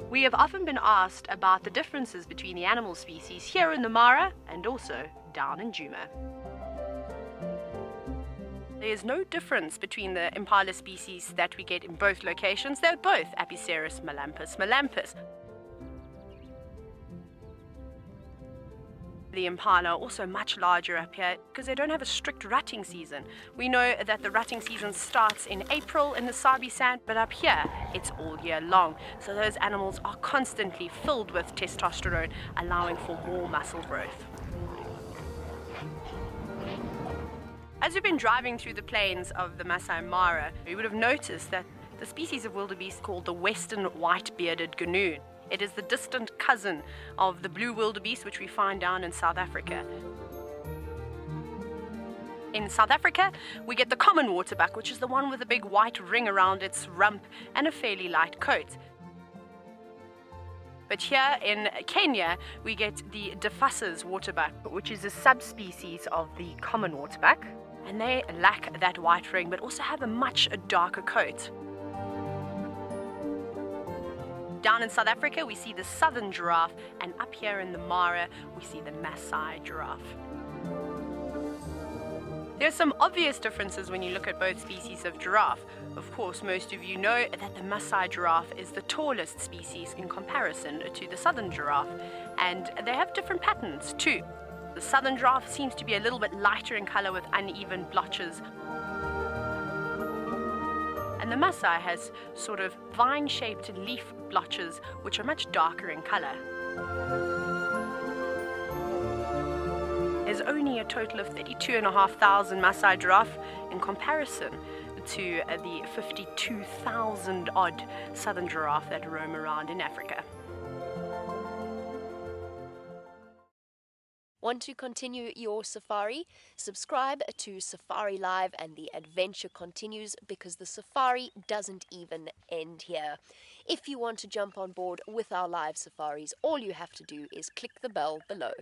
We have often been asked about the differences between the animal species here in the Mara and also down in Djuma. There is no difference between the Impala species that we get in both locations. They're both Apiceras melampus melampus. The Impala are also much larger up here because they don't have a strict rutting season. We know that the rutting season starts in April in the Sabi Sand, but up here it's all year long. So those animals are constantly filled with testosterone, allowing for more muscle growth. As we've been driving through the plains of the Masai Mara, we would have noticed that the species of wildebeest called the western white-bearded gnu. It is the distant cousin of the blue wildebeest, which we find down in South Africa. In South Africa, we get the common waterbuck, which is the one with a big white ring around its rump and a fairly light coat. But here in Kenya, we get the Defus's waterbuck, which is a subspecies of the common waterbuck. And they lack that white ring, but also have a much darker coat. Down in South Africa, we see the southern giraffe, and up here in the Mara, we see the Maasai giraffe. There's some obvious differences when you look at both species of giraffe. Of course, most of you know that the Maasai giraffe is the tallest species in comparison to the southern giraffe, and they have different patterns too. The southern giraffe seems to be a little bit lighter in color with uneven blotches. And the Maasai has sort of vine-shaped leaf blotches, which are much darker in color. There's only a total of 32,500 Maasai giraffe in comparison to the 52,000 odd southern giraffe that roam around in Africa. Want to continue your safari? Subscribe to Safari Live and the adventure continues, because the safari doesn't even end here. If you want to jump on board with our live safaris, all you have to do is click the bell below.